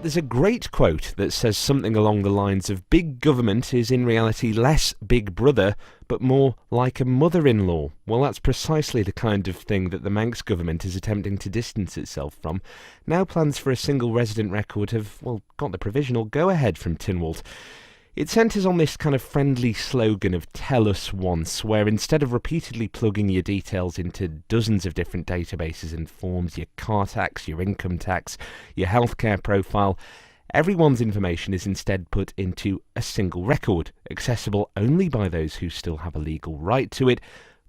There's a great quote that says something along the lines of big government is in reality less big brother, but more like a mother-in-law. Well, that's precisely the kind of thing that the Manx government is attempting to distance itself from. Now plans for a single resident record have, well, got the provisional go-ahead from Tynwald. It centres on this kind of friendly slogan of tell us once, where instead of repeatedly plugging your details into dozens of different databases and forms, your car tax, your income tax, your healthcare profile, everyone's information is instead put into a single record, accessible only by those who still have a legal right to it,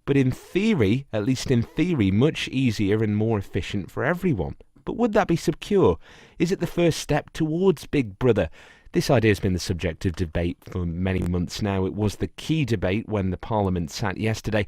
but in theory, at least in theory, much easier and more efficient for everyone. But would that be secure? Is it the first step towards Big Brother? This idea has been the subject of debate for many months now. It was the key debate when the Parliament sat yesterday.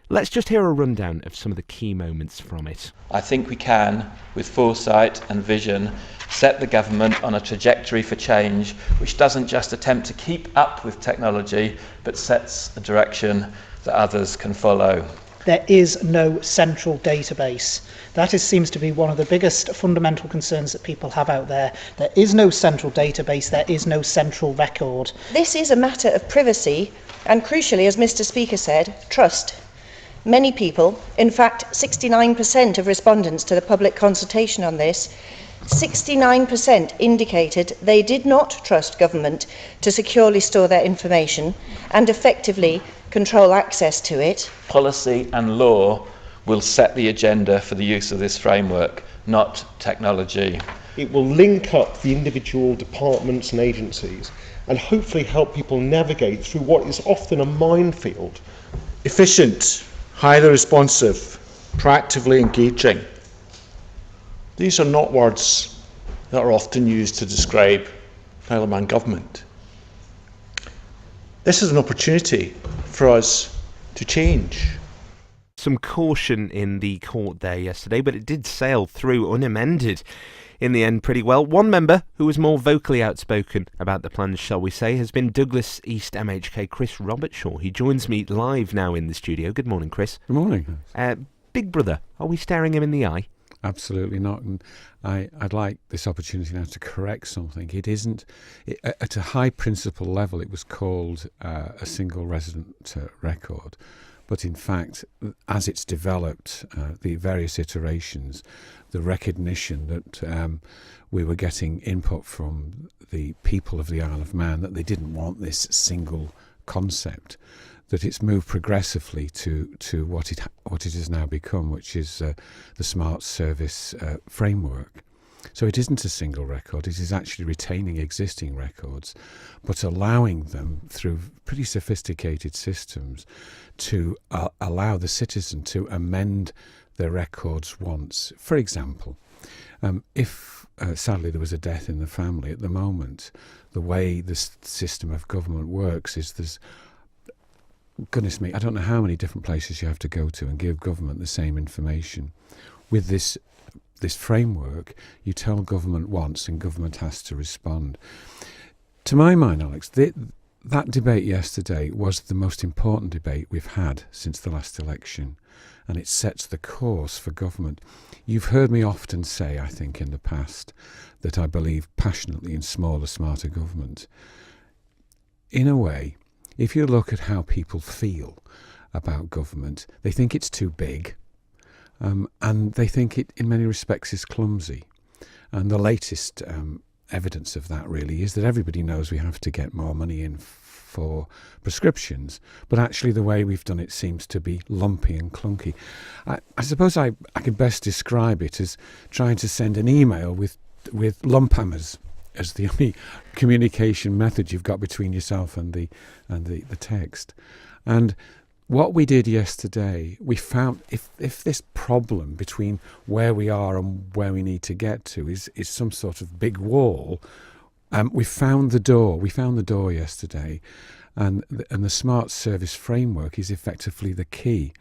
Let's just hear a rundown of some of the key moments from it. I think we can, with foresight and vision, set the government on a trajectory for change which doesn't just attempt to keep up with technology, but sets a direction that others can follow. There is no central database. That seems to be one of the biggest fundamental concerns that people have out there. There is no central database, there is no central record. This is a matter of privacy and, crucially, as Mr. Speaker said, trust. Many people, in fact 69% of respondents to the public consultation on this, 69% indicated they did not trust government to securely store their information and effectively control access to it. Policy and law will set the agenda for the use of this framework, not technology. It will link up the individual departments and agencies and hopefully help people navigate through what is often a minefield. Efficient, highly responsive, proactively engaging. These are not words that are often used to describe Isle of Man government. This is an opportunity for us to change. Some caution in the court there yesterday, but it did sail through unamended in the end pretty well. One member who was more vocally outspoken about the plans, shall we say, has been Douglas East MHK Chris Robertshaw. He joins me live now in the studio. Good morning, Chris. Good morning. Big Brother, are we staring him in the eye? Absolutely not. And I'd like this opportunity now to correct something. It isn't, at a high principle level, it was called a single resident record. But in fact, as it's developed, the various iterations, the recognition that we were getting input from the people of the Isle of Man that they didn't want this single concept, that it's moved progressively to what it has now become, which is the smart service framework. So it isn't a single record, it is actually retaining existing records, but allowing them through pretty sophisticated systems to allow the citizen to amend their records once. For example, if sadly there was a death in the family at the moment, the way the system of government works is there's, goodness me, I don't know how many different places you have to go to and give government the same information. With this framework, you tell government once and government has to respond. To my mind, Alex, that debate yesterday was the most important debate we've had since the last election, and it sets the course for government. You've heard me often say, I think, in the past, that I believe passionately in smaller, smarter government. In a way, if you look at how people feel about government, they think it's too big, and they think it, in many respects, is clumsy. And the latest evidence of that really is that everybody knows we have to get more money in for prescriptions, but actually the way we've done it seems to be lumpy and clunky. I suppose I could best describe it as trying to send an email with lump hammers as the only communication method you've got between yourself and the text. And what we did yesterday, we found if this problem between where we are and where we need to get to is some sort of big wall, we found the door. We found the door yesterday, and the smart service framework is effectively the key.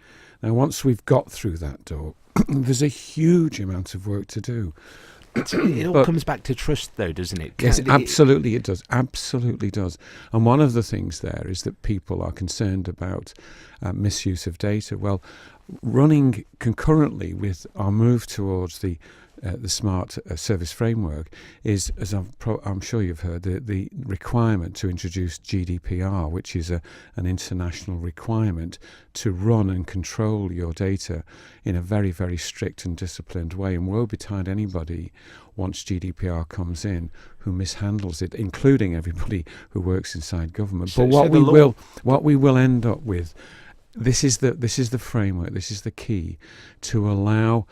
Now, once we've got through that door, there's a huge amount of work to do. It all comes back to trust, though, doesn't it? Yes, absolutely it does. Absolutely does. And one of the things there is that people are concerned about misuse of data. Well, running concurrently with our move towards the the smart service framework is, as I'm sure you've heard, the requirement to introduce GDPR, which is an international requirement to run and control your data in a very, very strict and disciplined way. And woe betide anybody, once GDPR comes in, who mishandles it, including everybody who works inside government. But what we will end up with, this is the framework, this is the key to allow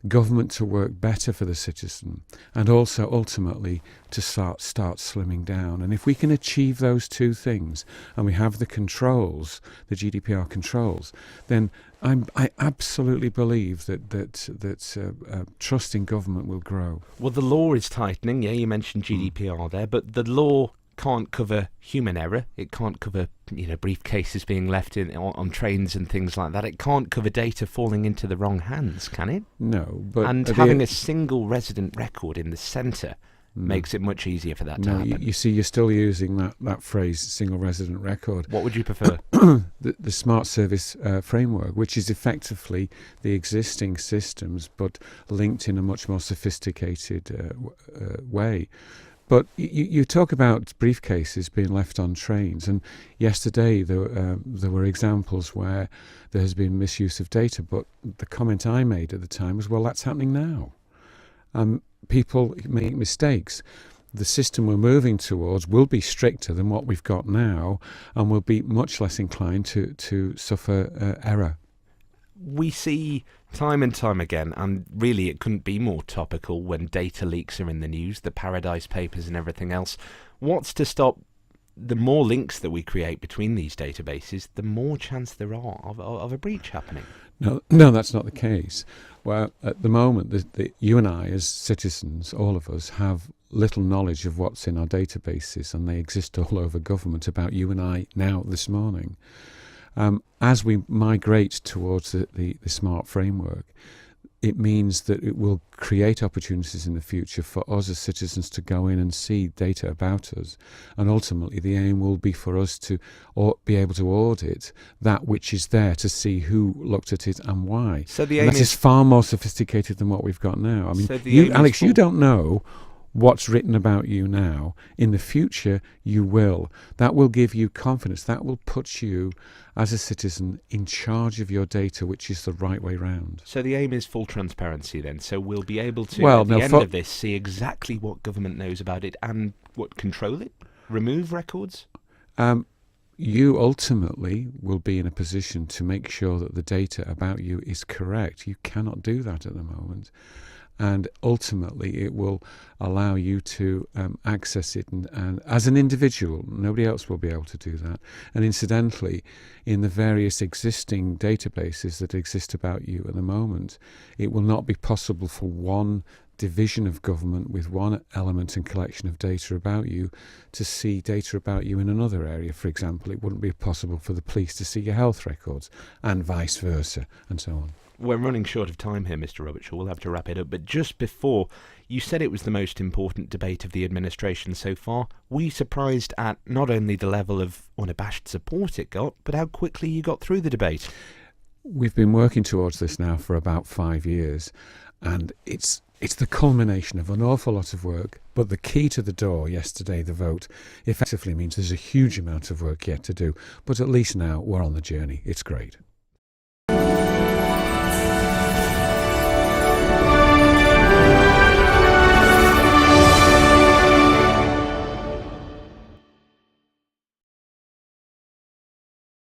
government to work better for the citizen, and also ultimately to start slimming down. And if we can achieve those two things, and we have the controls, the GDPR controls, then I absolutely believe that trust in government will grow. Well, the law is tightening. Yeah, you mentioned GDPR there, but the law can't cover human error. It can't cover, briefcases being left on trains and things like that. It can't cover data falling into the wrong hands, can it? No, but and having a single resident record in the centre makes it much easier for that to happen. You see, you're still using that phrase, single resident record. What would you prefer? The smart service framework, which is effectively the existing systems, but linked in a much more sophisticated way. But you talk about briefcases being left on trains, and yesterday there were examples where there has been misuse of data, but the comment I made at the time was, well, that's happening now. People make mistakes. The system we're moving towards will be stricter than what we've got now, and will be much less inclined to suffer error. We see time and time again, and really it couldn't be more topical when data leaks are in the news, the Paradise Papers and everything else. What's to stop the more links that we create between these databases, the more chance there are of a breach happening? No, that's not the case. Well, at the moment, you and I, as citizens, all of us, have little knowledge of what's in our databases, and they exist all over government about you and I now this morning. As we migrate towards the smart framework, it means that it will create opportunities in the future for us as citizens to go in and see data about us. And ultimately, the aim will be for us to be able to audit that which is there, to see who looked at it and why. So the aim is far more sophisticated than what we've got now. I mean, so Alex, you don't know what's written about you now. In the future, you will. That will give you confidence. That will put you, as a citizen, in charge of your data, which is the right way round. So the aim is full transparency then. So we'll be able to, at the end of this, see exactly what government knows about it and control it? Remove records? You ultimately will be in a position to make sure that the data about you is correct. You cannot do that at the moment. And ultimately, it will allow you to access it, and as an individual, nobody else will be able to do that. And incidentally, in the various existing databases that exist about you at the moment, it will not be possible for one division of government with one element and collection of data about you to see data about you in another area. For example, it wouldn't be possible for the police to see your health records, and vice versa, and so on. We're running short of time here, Mr. Robertshaw. We'll have to wrap it up. But just before, you said it was the most important debate of the administration so far. Were you surprised at not only the level of unabashed support it got, but how quickly you got through the debate? We've been working towards this now for about 5 years, and it's the culmination of an awful lot of work. But the key to the door yesterday, the vote, effectively means there's a huge amount of work yet to do. But at least now we're on the journey. It's great.